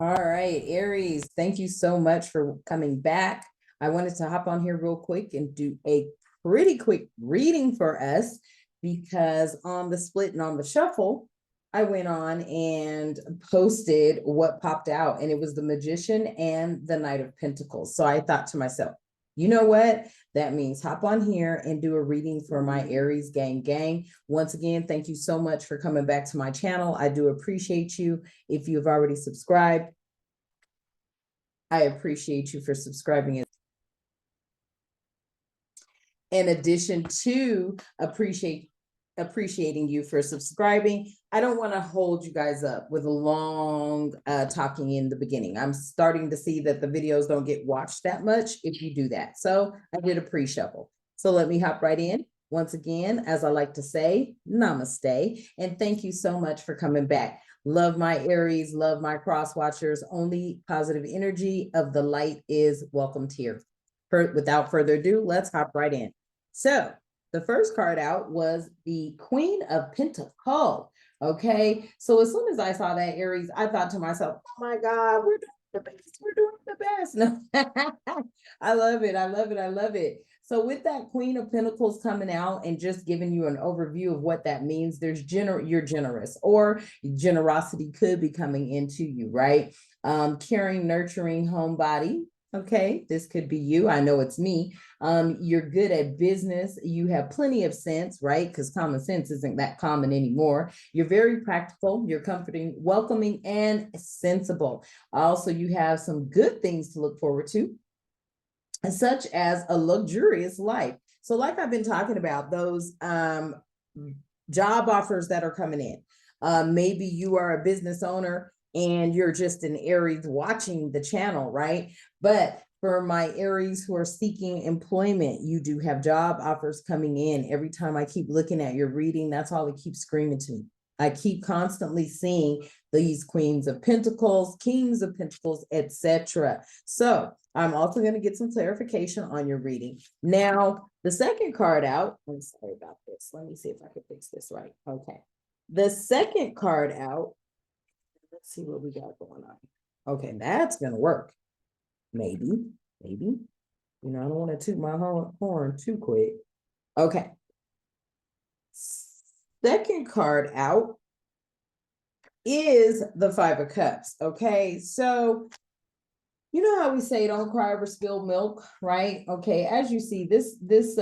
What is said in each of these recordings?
All right, Aries, thank you so much for coming back. I wanted to hop on here real quick and do a pretty quick reading for us because on the split and on the shuffle, I went on and posted what popped out, and it was the Magician and the Knight of Pentacles. So I thought to myself, you know what? That means hop on here and do a reading for my Aries gang. Once again, thank you so much for coming back to my channel. I do appreciate you. If you have already subscribed, I appreciate you for subscribing. In addition to appreciating you for subscribing, I don't want to hold you guys up with a long talking in the beginning. I'm starting to see that the videos don't get watched that much if you do that. So I did a pre-shuffle. So let me hop right in. Once again, as I like to say, namaste, and thank you so much for coming back. Love my Aries, love my cross watchers. Only positive energy of the light is welcomed here. Without further ado, let's hop right in. So the first card out was the Queen of Pentacles. Okay, so as soon as I saw that, Aries, I thought to myself, oh my God, we're doing the best. We're doing the best. No. I love it. I love it. I love it. So with that Queen of Pentacles coming out and just giving you an overview of what that means, you're generous, or generosity could be coming into you, right? Caring, nurturing, homebody. Okay, this could be you. I know it's me. You're good at business. You have plenty of sense, right? Because common sense isn't that common anymore. You're very practical. You're comforting, welcoming, and sensible. Also, you have some good things to look forward to, such as a luxurious life. So like I've been talking about, those job offers that are coming in. Maybe you are a business owner and you're just an Aries watching the channel, right? But for my Aries who are seeking employment, you do have job offers coming in. Every time I keep looking at your reading, that's all it keeps screaming to me. I keep constantly seeing these Queens of Pentacles, Kings of Pentacles, etc. So I'm also going to get some clarification on your reading. Now, the second card out, I'm sorry about this. Let me see if I can fix this right. Okay. The second card out, let's see what we got going on. Okay, that's going to work. Maybe. You know, I don't want to toot my horn too quick. Okay. Second card out is the Five of Cups. Okay, so you know how we say don't cry over spilled milk, right? Okay, as you see, this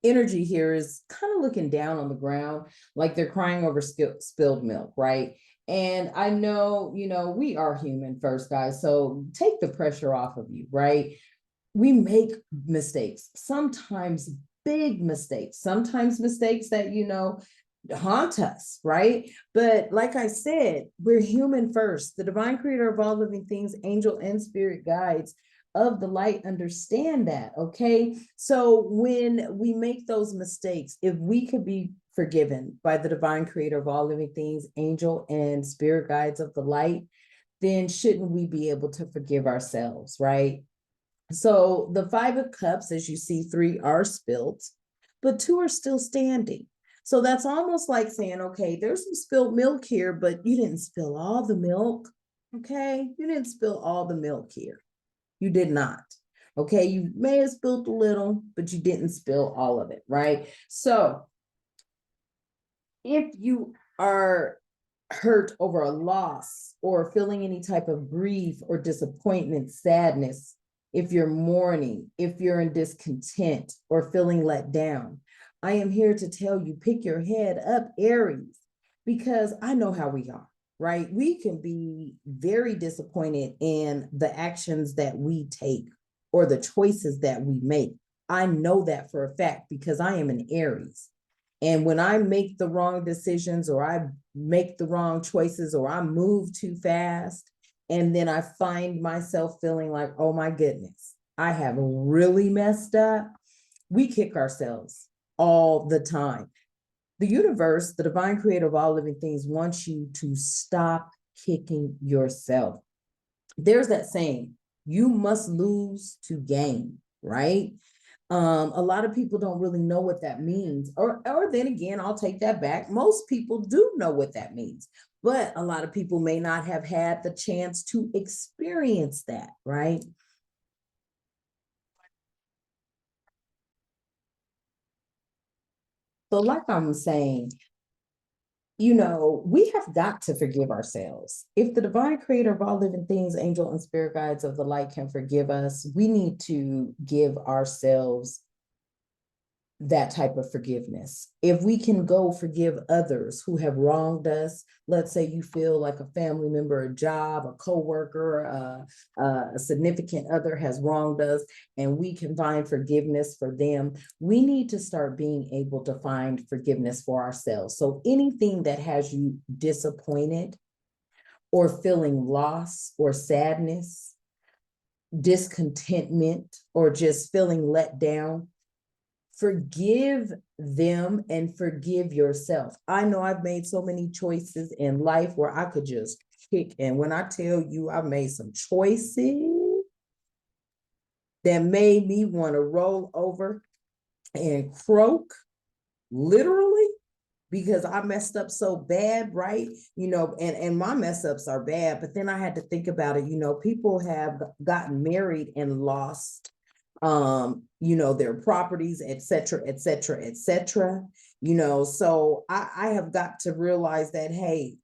energy here is kind of looking down on the ground, like they're crying over spilled milk, right? And I know, you know, we are human first, guys, so take the pressure off of you, right? We make mistakes, sometimes big mistakes, sometimes mistakes that, you know, haunt us, right? But like I said, we're human first. The divine creator of all living things, angel and spirit guides of the light understand that, okay? So when we make those mistakes, if we could be forgiven by the divine creator of all living things, angel and spirit guides of the light, then shouldn't we be able to forgive ourselves, right? So the Five of Cups, as you see, 3 are spilled, but 2 are still standing. So that's almost like saying, okay, there's some spilled milk here, but you didn't spill all the milk. Okay, you didn't spill all the milk here. You did not. Okay, you may have spilled a little, but you didn't spill all of it, right? So if you are hurt over a loss or feeling any type of grief or disappointment, sadness, if you're mourning, if you're in discontent or feeling let down, I am here to tell you, pick your head up, Aries, because I know how we are, right? We can be very disappointed in the actions that we take or the choices that we make. I know that for a fact because I am an Aries. And when I make the wrong decisions or I make the wrong choices or I move too fast, and then I find myself feeling like, oh my goodness, I have really messed up, we kick ourselves all the time. The universe, the divine creator of all living things, wants you to stop kicking yourself. There's that saying, you must lose to gain, right? A lot of people don't really know what that means. Or then again, I'll take that back. Most people do know what that means, but a lot of people may not have had the chance to experience that, right? So like I'm saying, we have got to forgive ourselves. If the divine creator of all living things, angel and spirit guides of the light can forgive us, we need to give ourselves that type of forgiveness. If we can go forgive others who have wronged us, let's say you feel like a family member, a job, a coworker, a significant other has wronged us, and we can find forgiveness for them, we need to start being able to find forgiveness for ourselves. So anything that has you disappointed or feeling loss or sadness, discontentment, or just feeling let down, forgive them and forgive yourself. I know I've made so many choices in life where I could just kick. And when I tell you I've made some choices that made me want to roll over and croak, literally, because I messed up so bad, right? And my mess ups are bad, but then I had to think about it. People have gotten married and lost their properties, et cetera, et cetera, et cetera. So I have got to realize that, hey,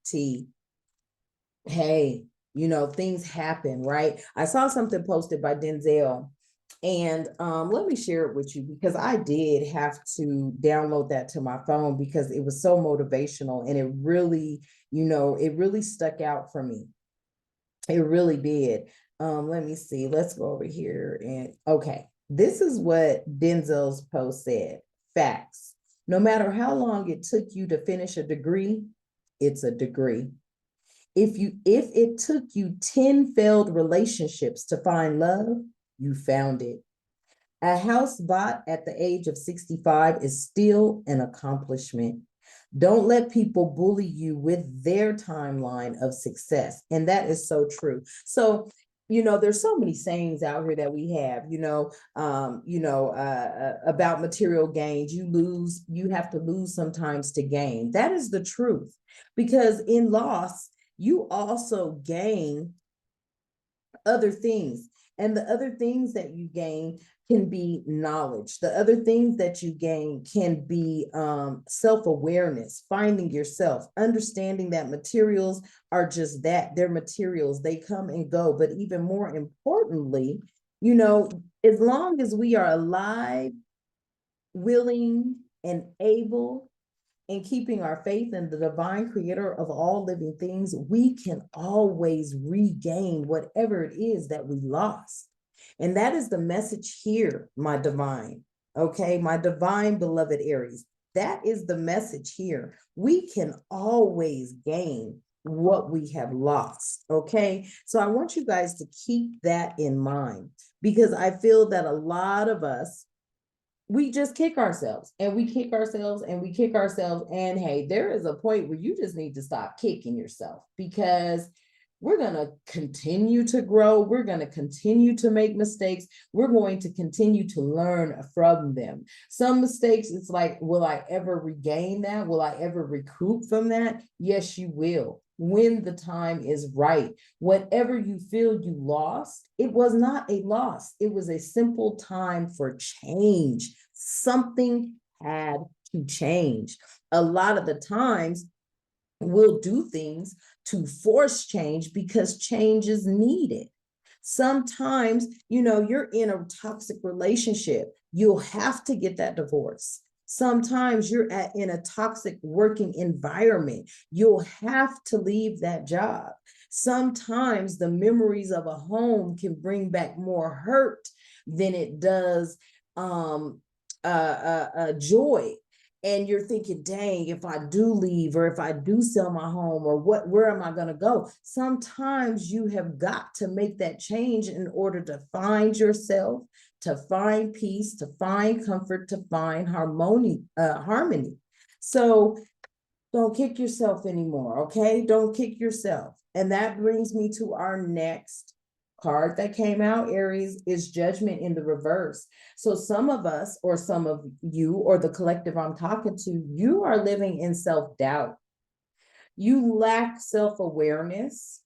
things happen, right? I saw something posted by Denzel, and let me share it with you because I did have to download that to my phone because it was so motivational, and it really stuck out for me. It really did. Let me see. Let's go over here. And okay, this is what Denzel's post said. Facts. No matter how long it took you to finish a degree, it's a degree. If it took you 10 failed relationships to find love, you found it. A house bought at the age of 65 is still an accomplishment. Don't let people bully you with their timeline of success. And that is so true. So, there's so many sayings out here that we have, about material gains. You have to lose sometimes to gain. That is the truth. Because in loss, you also gain other things. And the other things that you gain can be knowledge. The other things that you gain can be self-awareness, finding yourself, understanding that materials are just that. They're materials. They come and go. But even more importantly, as long as we are alive, willing, and able, in keeping our faith in the divine creator of all living things, we can always regain whatever it is that we lost. And that is the message here, my divine, okay? My divine beloved Aries. That is the message here. We can always gain what we have lost, okay? So I want you guys to keep that in mind because I feel that a lot of us, we just kick ourselves and we kick ourselves and we kick ourselves. And hey, there is a point where you just need to stop kicking yourself because we're going to continue to grow. We're going to continue to make mistakes. We're going to continue to learn from them. Some mistakes, it's like, will I ever regain that? Will I ever recoup from that? Yes, you will. When the time is right. Whatever you feel you lost, it was not a loss. It was a simple time for change. Something had to change. A lot of the times, we'll do things to force change because change is needed. Sometimes, you're in a toxic relationship. You'll have to get that divorce. Sometimes you're in a toxic working environment. You'll have to leave that job. Sometimes the memories of a home can bring back more hurt than it does joy. And you're thinking, dang, if I do leave or if I do sell my home or where am I going to go? Sometimes you have got to make that change in order to find yourself, to find peace, to find comfort, to find harmony. So don't kick yourself anymore, okay? Don't kick yourself. And that brings me to our next card that came out, Aries, is judgment in the reverse. So some of us, or some of you, or the collective I'm talking to, you are living in self-doubt. You lack self-awareness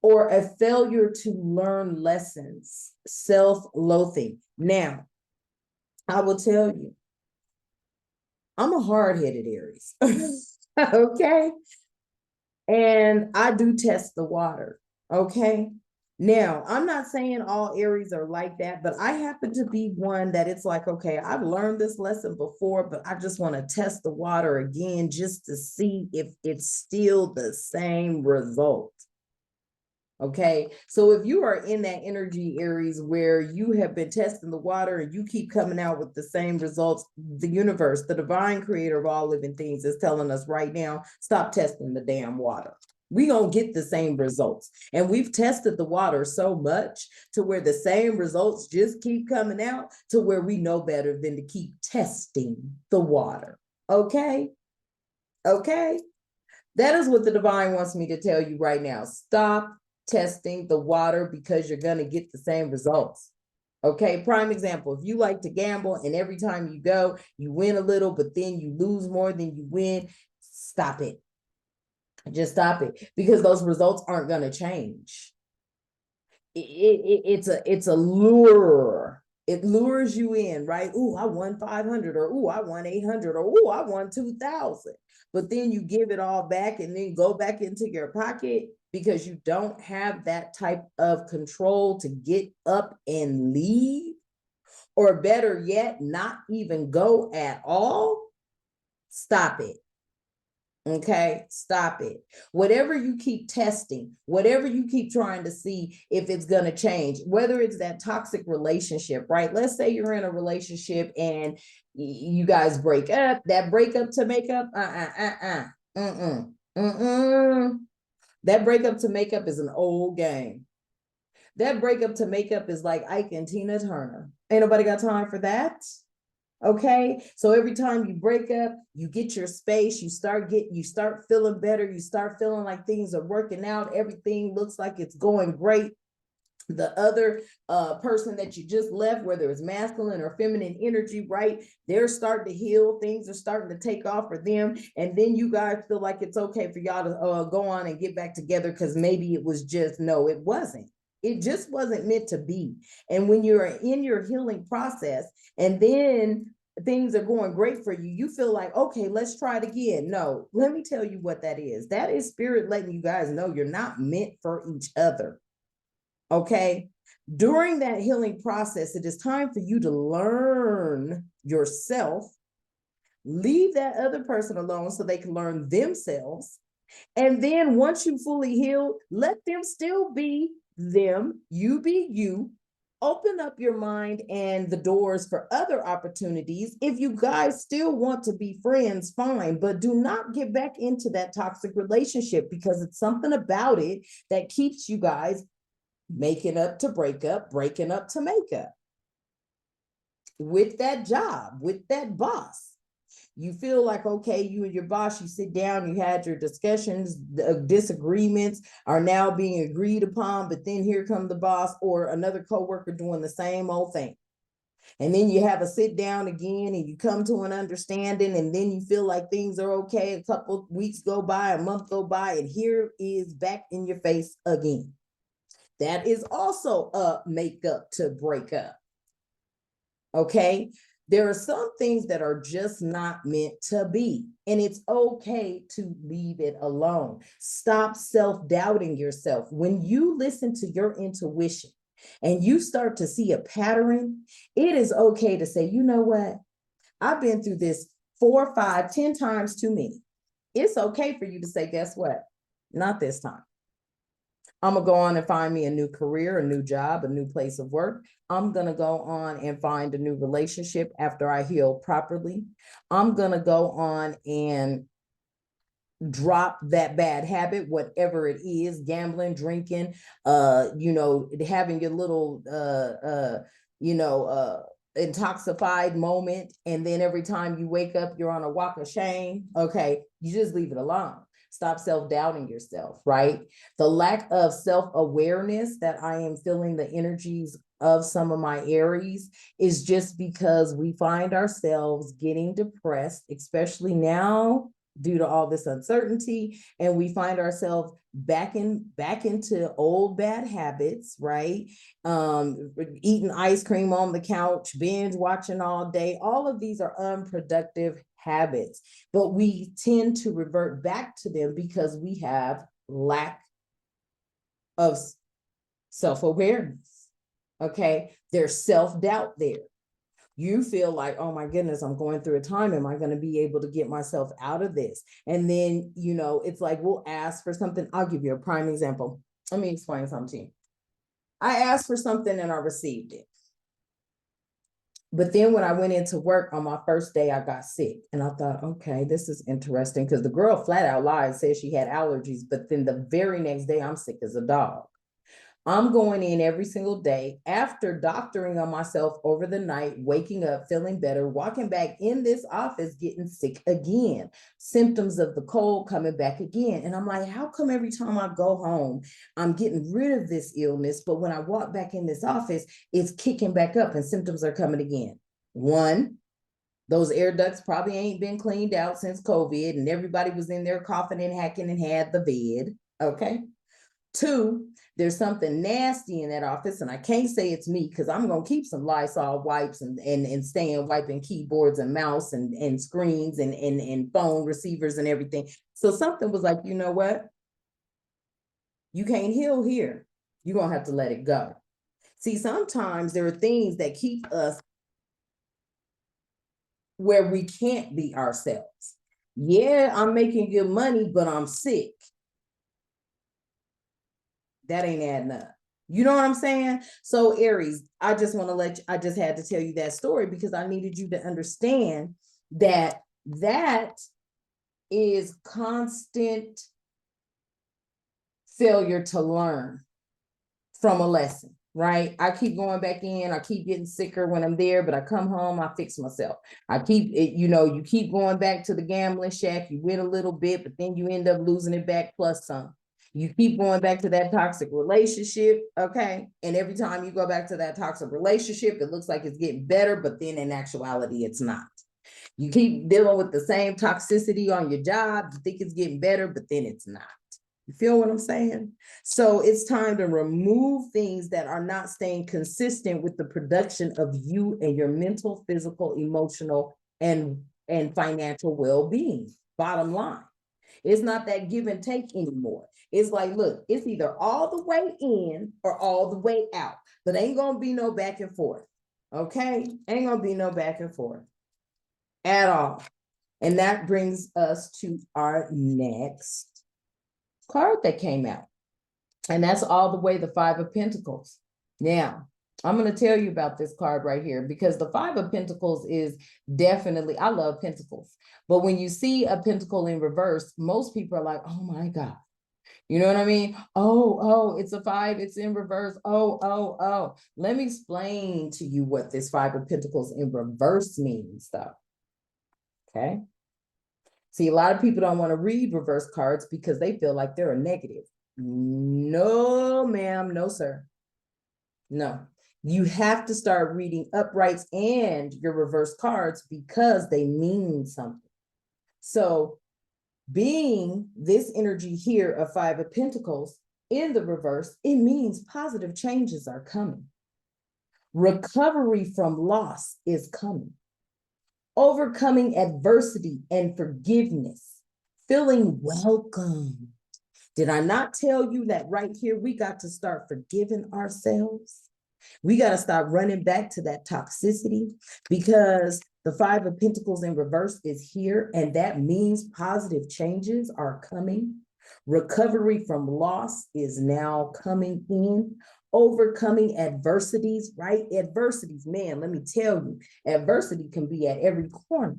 or a failure to learn lessons, self-loathing. Now, I will tell you, I'm a hard-headed Aries. Okay. And I do test the water. Okay. Now, I'm not saying all Aries are like that, but I happen to be one that it's like, okay, I've learned this lesson before, but I just want to test the water again just to see if it's still the same result. Okay, so if you are in that energy, Aries, where you have been testing the water and you keep coming out with the same results, the universe, the divine creator of all living things, is telling us right now, stop testing the damn water. We gonna get the same results. And we've tested the water so much to where the same results just keep coming out, to where we know better than to keep testing the water. Okay? Okay? That is what the divine wants me to tell you right now. Stop testing the water, because you're going to get the same results. Okay, prime example, if you like to gamble and every time you go, you win a little, but then you lose more than you win, stop it. Just stop it, because those results aren't going to change. It's a lure. It lures you in, right? Oh, I won 500, or oh, I won 800, or oh, I won 2,000. But then you give it all back and then go back into your pocket, because you don't have that type of control to get up and leave, or better yet, not even go at all. Stop it. Okay, stop it. Whatever you keep testing, whatever you keep trying to see if it's going to change, whether it's that toxic relationship, right? Let's say you're in a relationship and you guys break up, that breakup to make up, that breakup to make up is an old game. That breakup to make up is like Ike and Tina Turner. Ain't nobody got time for that. Okay, so every time you break up, you get your space, you start feeling better, you start feeling like things are working out, everything looks like it's going great. The other person that you just left, whether it's masculine or feminine energy, right, they're starting to heal, things are starting to take off for them, and then you guys feel like it's okay for y'all to go on and get back together, because maybe it was just, no, it wasn't. It just wasn't meant to be. And when you're in your healing process and then things are going great for you, you feel like, okay, let's try it again. No, let me tell you what that is. That is spirit letting you guys know you're not meant for each other. Okay? During that healing process, it is time for you to learn yourself, leave that other person alone so they can learn themselves. And then once you fully heal, let them still be them, you be you. Open up your mind and the doors for other opportunities. If you guys still want to be friends, fine, but do not get back into that toxic relationship, because it's something about it that keeps you guys making up to break up, breaking up to make up. With that job, with that boss, you feel like, okay, you and your boss, you sit down, you had your discussions, disagreements are now being agreed upon, but then here come the boss or another coworker doing the same old thing. And then you have a sit down again and you come to an understanding, and then you feel like things are okay. A couple weeks go by, a month go by, and here is back in your face again. That is also a makeup to break up. Okay. There are some things that are just not meant to be, and it's okay to leave it alone. Stop self-doubting yourself. When you listen to your intuition and you start to see a pattern, it is okay to say, you know what? I've been through this 4, 5, 10 times too many. It's okay for you to say, guess what? Not this time. I'm going to go on and find me a new career, a new job, a new place of work. I'm going to go on and find a new relationship after I heal properly. I'm going to go on and drop that bad habit, whatever it is, gambling, drinking, having your little, intoxicated moment. And then every time you wake up, you're on a walk of shame. Okay. You just leave it alone. Stop self-doubting yourself, right? The lack of self-awareness that I am feeling the energies of some of my Aries is just because we find ourselves getting depressed, especially now due to all this uncertainty, and we find ourselves back into old bad habits, right? Eating ice cream on the couch, binge watching all day. All of these are unproductive habits, but we tend to revert back to them because we have lack of self-awareness. Okay, there's self-doubt there. You feel like, oh my goodness, I'm going through a time. Am I going to be able to get myself out of this? And then, you know, it's like, we'll ask for something. I'll give you a prime example. Let me explain something to you. I asked for something and I received it. But then when I went into work on my first day, I got sick. And I thought, okay, this is interesting, because the girl flat out lied, said she had allergies. But then the very next day, I'm sick as a dog. I'm going in every single day after doctoring on myself over the night, waking up, feeling better, walking back in this office, getting sick again, symptoms of the cold coming back again. And I'm like, how come every time I go home, I'm getting rid of this illness, but when I walk back in this office, it's kicking back up and symptoms are coming again? One, those air ducts probably ain't been cleaned out since COVID and everybody was in there coughing and hacking and had the vid, okay? Two, there's something nasty in that office, and I can't say it's me because I'm going to keep some Lysol wipes and staying wiping keyboards and mouse and screens and phone receivers and everything. So something was like, you know what? You can't heal here. You're going to have to let it go. See, sometimes there are things that keep us where we can't be ourselves. Yeah, I'm making good money, but I'm sick. That ain't adding up. You know what I'm saying? So Aries, I just want to I just had to tell you that story because I needed you to understand that that is constant failure to learn from a lesson, right? I keep going back in, I keep getting sicker when I'm there, but I come home, I fix myself. I keep it, you know, you keep going back to the gambling shack, you win a little bit, but then you end up losing it back plus some. You keep going back to that toxic relationship, okay? And every time you go back to that toxic relationship, it looks like it's getting better, but then in actuality, it's not. You keep dealing with the same toxicity on your job, you think it's getting better, but then it's not. You feel what I'm saying? So it's time to remove things that are not staying consistent with the production of you and your mental, physical, emotional, and financial well-being. Bottom line. It's not that give and take anymore. It's like, look, it's either all the way in or all the way out, but ain't gonna be no back and forth. Okay? Ain't gonna be no back and forth at all. And that brings us to our next card that came out. And that's all the way the Five of Pentacles. Now, I'm going to tell you about this card right here because the Five of Pentacles is definitely, I love pentacles. But when you see a pentacle in reverse, most people are like, oh my God. You know what I mean? Oh, it's a five, it's in reverse. Oh. Let me explain to you what this Five of Pentacles in reverse means, though. Okay. See, a lot of people don't want to read reverse cards because they feel like they're a negative. No, ma'am. No, sir. No. You have to start reading uprights and your reverse cards because they mean something. So being this energy here of Five of Pentacles in the reverse, it means positive changes are coming. Recovery from loss is coming. Overcoming adversity and forgiveness. Feeling welcome. Did I not tell you that right here, we got to start forgiving ourselves? We got to start running back to that toxicity because the Five of Pentacles in reverse is here, and that means positive changes are coming. Recovery from loss is now coming in. Overcoming adversities, right? Adversities, man, let me tell you, adversity can be at every corner,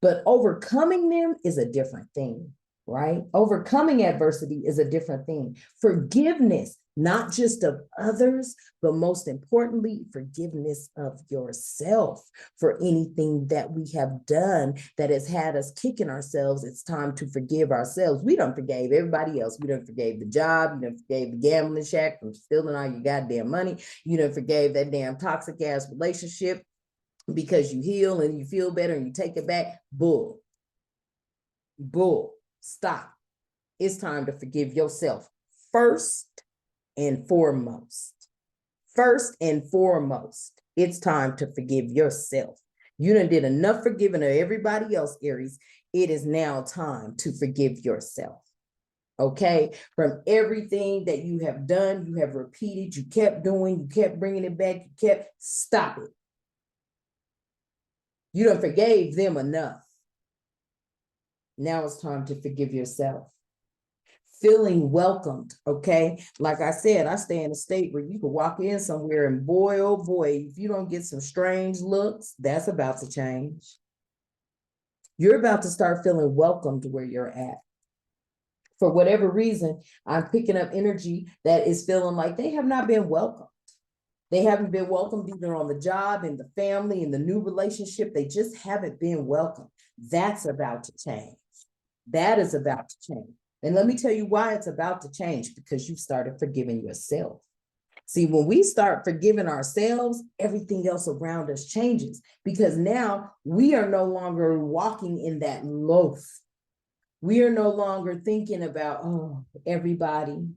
but overcoming them is a different thing. right? Overcoming adversity is a different thing. Forgiveness, not just of others, but most importantly, forgiveness of yourself for anything that we have done that has had us kicking ourselves. It's time to forgive ourselves. We done forgave everybody else. We done forgave the job. You done forgave the gambling shack from stealing all your goddamn money. You done forgave that damn toxic ass relationship because you heal and you feel better and you take it back. Bull. Stop. It's time to forgive yourself first and foremost. First and foremost, it's time to forgive yourself. You done did enough forgiving of everybody else, Aries. It is now time to forgive yourself. Okay? From everything that you have done, you have repeated, you kept doing, you kept bringing it back, stop it. You done forgave them enough. Now it's time to forgive yourself. Feeling welcomed, okay? Like I said, I stay in a state where you can walk in somewhere and boy, oh boy, if you don't get some strange looks, that's about to change. You're about to start feeling welcomed where you're at. For whatever reason, I'm picking up energy that is feeling like they have not been welcomed. They haven't been welcomed either on the job, in the family, in the new relationship. They just haven't been welcomed. That's about to change. That is about to change. And let me tell you why it's about to change, because you started forgiving yourself. See, when we start forgiving ourselves, everything else around us changes, because now we are no longer walking in that loaf. We are no longer thinking about, oh, everybody.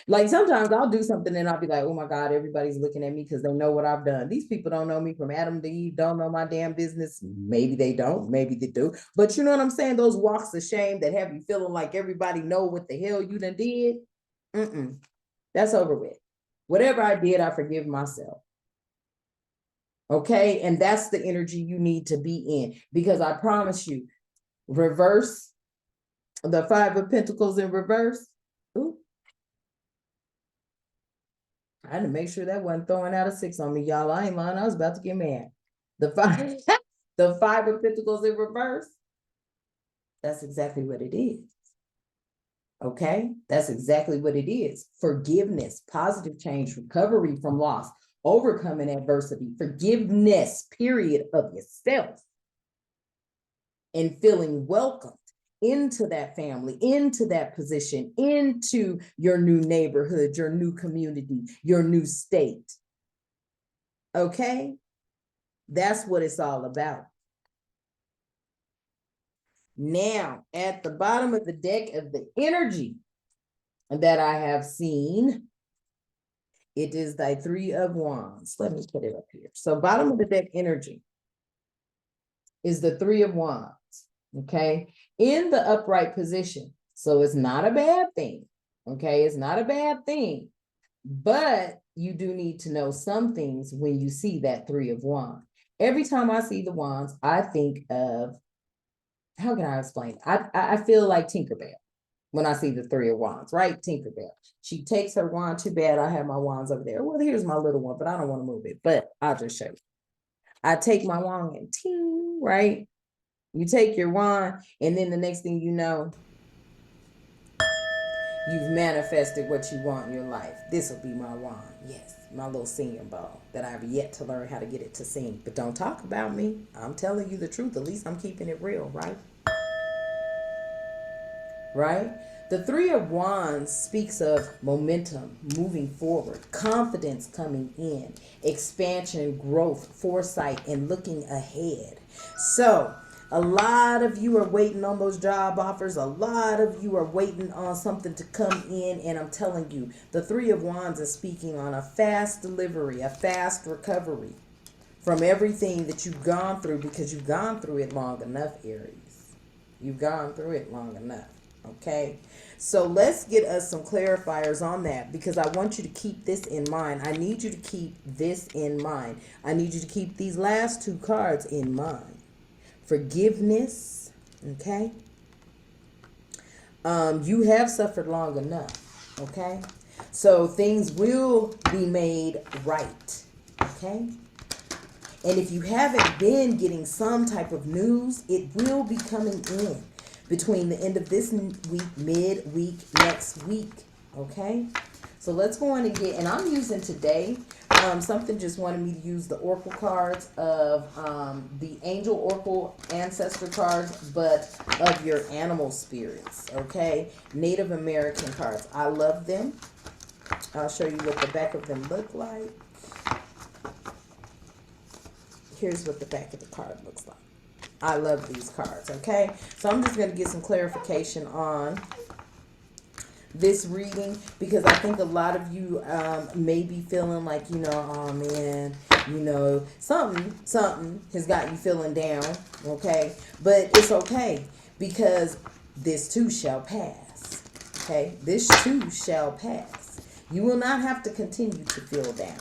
Like sometimes I'll do something and I'll be like, oh my God, everybody's looking at me because they know what I've done. These people don't know me from Adam to Eve, don't know my damn business. Maybe they don't, maybe they do. But you know what I'm saying? Those walks of shame that have you feeling like everybody know what the hell you done did. That's over with. Whatever I did, I forgive myself. Okay? And that's the energy you need to be in, because I promise you, reverse the Five of Pentacles in reverse. Ooh. I had to make sure that wasn't throwing out a 6 on me, y'all. I ain't lying. I was about to get mad. The Five of Pentacles in reverse. That's exactly what it is. Okay? That's exactly what it is. Forgiveness, positive change, recovery from loss, overcoming adversity, forgiveness, period, of yourself, and feeling welcomed into that family, into that position, into your new neighborhood, your new community, your new state. Okay? That's what it's all about. Now, at the bottom of the deck of the energy that I have seen, it is the Three of Wands. Let me put it up here. So bottom of the deck energy is the Three of Wands, okay? In the upright position. So it's not a bad thing, okay? It's not a bad thing, but you do need to know some things when you see that Three of Wands. Every time I see the wands, I think of, how can I explain? I feel like Tinkerbell when I see the Three of Wands, right? Tinkerbell. She takes her wand. Too bad I have my wands over there. Well, here's my little one, but I don't want to move it, but I'll just show you. I take my wand and ting, right? You take your wand, and then the next thing you know, you've manifested what you want in your life. This will be my wand. Yes, my little singing ball that I've yet to learn how to get it to sing. But don't talk about me. I'm telling you the truth. At least I'm keeping it real, right? Right? The Three of Wands speaks of momentum, moving forward, confidence coming in, expansion, growth, foresight, and looking ahead. So, a lot of you are waiting on those job offers. A lot of you are waiting on something to come in. And I'm telling you, the Three of Wands is speaking on a fast delivery, a fast recovery from everything that you've gone through, because you've gone through it long enough, Aries. You've gone through it long enough. Okay, so let's get us some clarifiers on that, because I want you to keep this in mind. I need you to keep this in mind. I need you to keep these last two cards in mind. Forgiveness, okay? You have suffered long enough, okay? So things will be made right, okay? And if you haven't been getting some type of news, it will be coming in. between the end of this week, mid-week, next week. Okay, so let's go on and get, and I'm using today, something just wanted me to use the Oracle cards of the Angel Oracle Ancestor cards, but of your animal spirits, okay? Native American cards. I love them. I'll show you what the back of them look like. Here's what the back of the card looks like. I love these cards, okay? So I'm just going to get some clarification on this reading, because I think a lot of you may be feeling like, oh man, something has got you feeling down, okay? But it's okay, because this too shall pass, okay? This too shall pass. You will not have to continue to feel down,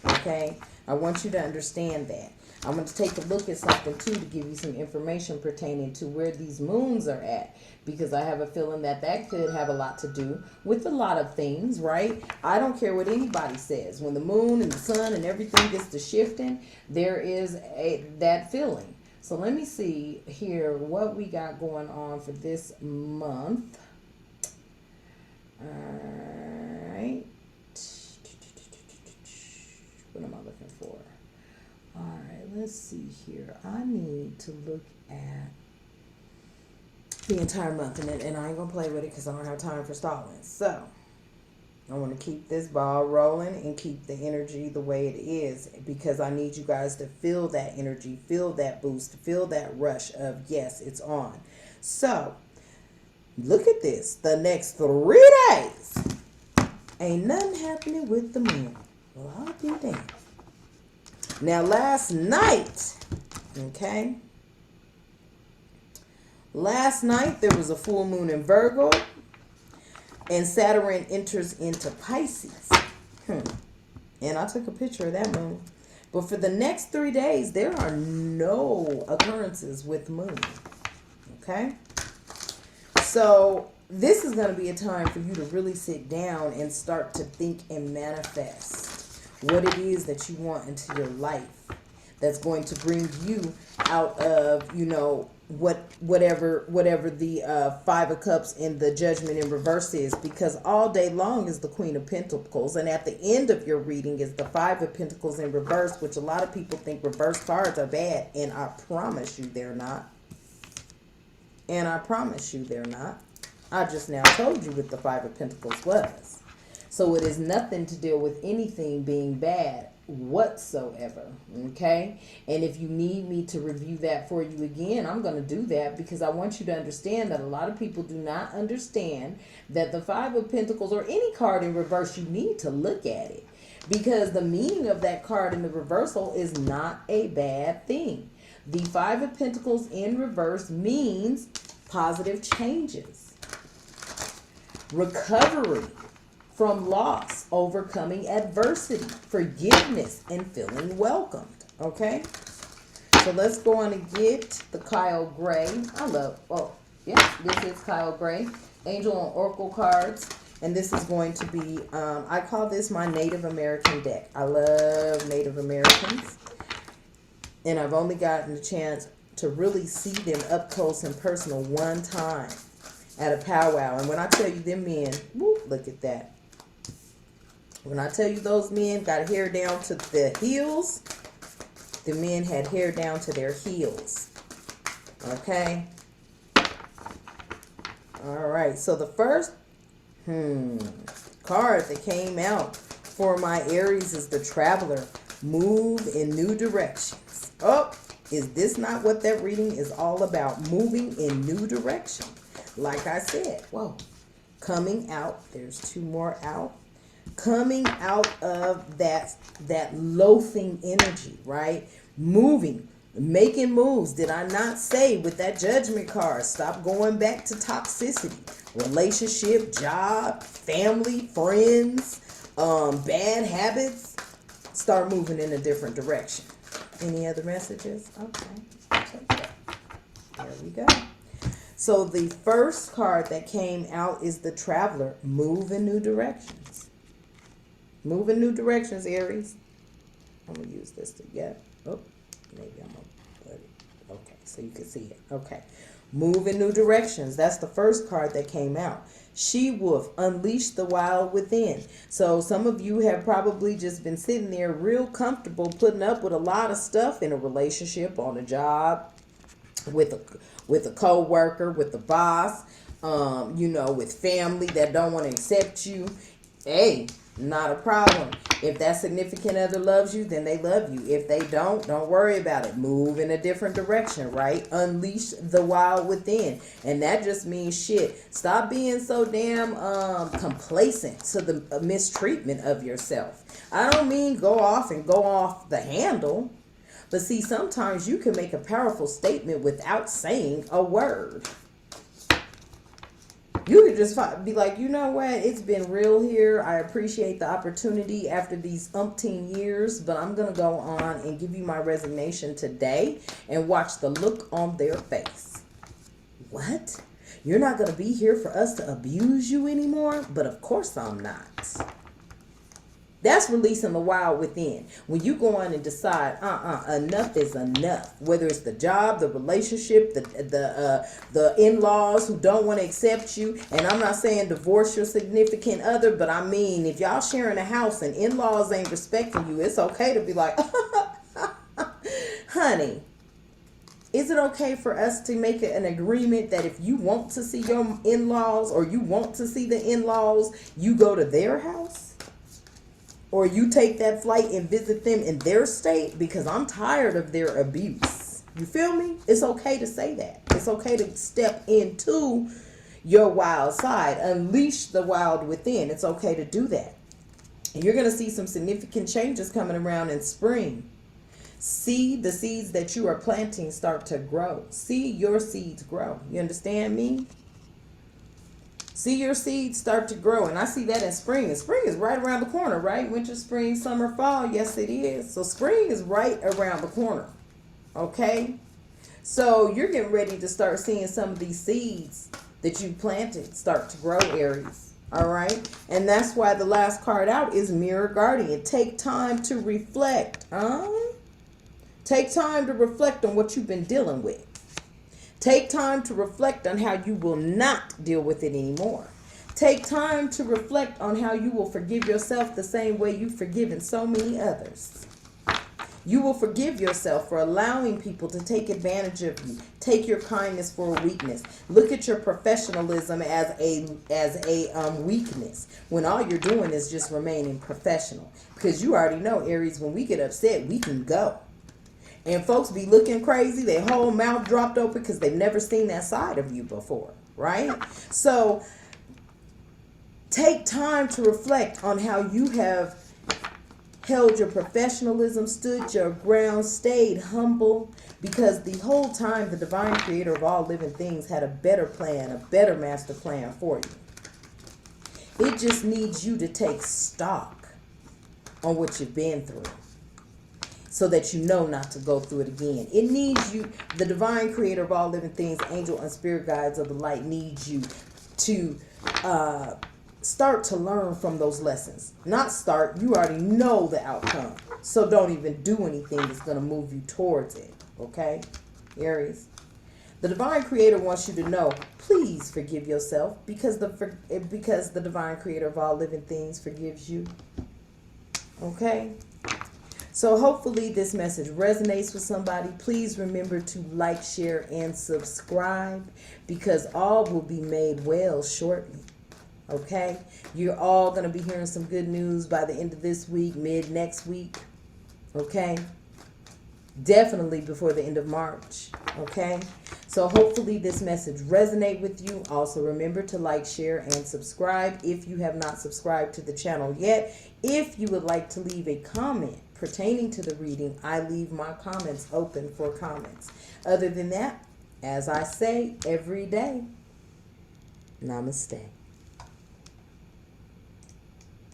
okay? I want you to understand that. I'm going to take a look at something too to give you some information pertaining to where these moons are at, because I have a feeling that that could have a lot to do with a lot of things, right? I don't care what anybody says. When the moon and the sun and everything gets to shifting, there is that feeling. So let me see here what we got going on for this month. All right. What am I looking for? All right, let's see here. I need to look at the entire month, and I ain't gonna play with it because I don't have time for stalling. So I want to keep this ball rolling and keep the energy the way it is, because I need you guys to feel that energy, feel that boost, feel that rush of yes, it's on. So look at this. The next 3 days ain't nothing happening with the moon. Well, I'll be damned. Now, last night, okay, last night there was a full moon in Virgo, and Saturn enters into Pisces. And I took a picture of that moon. But for the next 3 days, there are no occurrences with moon, okay? So this is going to be a time for you to really sit down and start to think and manifest what it is that you want into your life that's going to bring you out of, whatever the 5 of Cups and the Judgment in reverse is, because all day long is the Queen of Pentacles, and at the end of your reading is the 5 of Pentacles in reverse, which a lot of people think reverse cards are bad, and I promise you they're not. And I promise you they're not. I just now told you what the 5 of Pentacles was. So it is nothing to deal with anything being bad whatsoever, okay? And if you need me to review that for you again, I'm going to do that, because I want you to understand that a lot of people do not understand that the 5 of Pentacles, or any card in reverse, you need to look at it, because the meaning of that card in the reversal is not a bad thing. The 5 of Pentacles in reverse means positive changes, recovery from loss, overcoming adversity, forgiveness, and feeling welcomed, okay? So let's go on and get the Kyle Gray. This is Kyle Gray, Angel and Oracle cards. And this is going to be, I call this my Native American deck. I love Native Americans. And I've only gotten a chance to really see them up close and personal one time at a powwow. And when I tell you them men, whoop, look at that. When I tell you those men got hair down to the heels, the men had hair down to their heels. Okay? All right. So the first card that came out for my Aries is the Traveler. Move in new directions. Oh, is this not what that reading is all about? Moving in new direction. Like I said, whoa. Coming out. There's 2 more out. Coming out of that loathing energy, right? Moving, making moves. Did I not say with that Judgment card, stop going back to toxicity, relationship, job, family, friends, bad habits? Start moving in a different direction. Any other messages? Okay. There we go. So the first card that came out is the Traveler. Move in new directions. Move in new directions, Aries. I'm going to use this to get. Oh, maybe I'm going to put it. Okay, so you can see it. Okay. Move in new directions. That's the first card that came out. She-wolf, unleash the wild within. So some of you have probably just been sitting there real comfortable putting up with a lot of stuff in a relationship, on a job, with a co-worker, with the boss, with family that don't want to accept you. Hey, not a problem. If that significant other loves you, then they love you. If they don't worry about it. Move in a different direction, right? Unleash the wild within. And that just means shit. Stop being so damn complacent to the mistreatment of yourself. I don't mean go off the handle. But see, sometimes you can make a powerful statement without saying a word. You could just be like, you know what? It's been real here. I appreciate the opportunity after these umpteen years, but I'm going to go on and give you my resignation today, and watch the look on their face. What? You're not going to be here for us to abuse you anymore? But of course I'm not. That's releasing the wild within. When you go on and decide, enough is enough. Whether it's the job, the relationship, the in-laws who don't want to accept you. And I'm not saying divorce your significant other, but I mean, if y'all sharing a house and in-laws ain't respecting you, it's okay to be like, honey, is it okay for us to make an agreement that if you want to see your in-laws, or you want to see the in-laws, you go to their house? Or you take that flight and visit them in their state, because I'm tired of their abuse. You feel me? It's okay to say that. It's okay to step into your wild side. Unleash the wild within. It's okay to do that. And you're going to see some significant changes coming around in spring. See the seeds that you are planting start to grow. See your seeds grow. You understand me? See your seeds start to grow. And I see that in spring. And spring is right around the corner, right? Winter, spring, summer, fall. Yes, it is. So spring is right around the corner. Okay? So you're getting ready to start seeing some of these seeds that you planted start to grow, Aries. All right? And that's why the last card out is Mirror Guardian. Take time to reflect. Take time to reflect on what you've been dealing with. Take time to reflect on how you will not deal with it anymore. Take time to reflect on how you will forgive yourself the same way you've forgiven so many others. You will forgive yourself for allowing people to take advantage of you. Take your kindness for a weakness. Look at your professionalism as a weakness, when all you're doing is just remaining professional. Because you already know, Aries, when we get upset, we can go. And folks be looking crazy, their whole mouth dropped open because they've never seen that side of you before, right? So take time to reflect on how you have held your professionalism, stood your ground, stayed humble, because the whole time the divine creator of all living things had a better plan, a better master plan for you. It just needs you to take stock on what you've been through, so that you know not to go through it again. It needs you, the divine creator of all living things, angel and spirit guides of the light, needs you to start to learn from those lessons. Not start, you already know the outcome. So don't even do anything that's going to move you towards it. Okay, Aries? The divine creator wants you to know, please forgive yourself, because the divine creator of all living things forgives you. Okay? So hopefully this message resonates with somebody. Please remember to like, share, and subscribe, because all will be made well shortly. Okay? You're all going to be hearing some good news by the end of this week, mid next week. Okay? Definitely before the end of March. Okay? So hopefully this message resonate with you. Also remember to like, share, and subscribe if you have not subscribed to the channel yet. If you would like to leave a comment pertaining to the reading, I leave my comments open for comments. Other than that, as I say every day, namaste.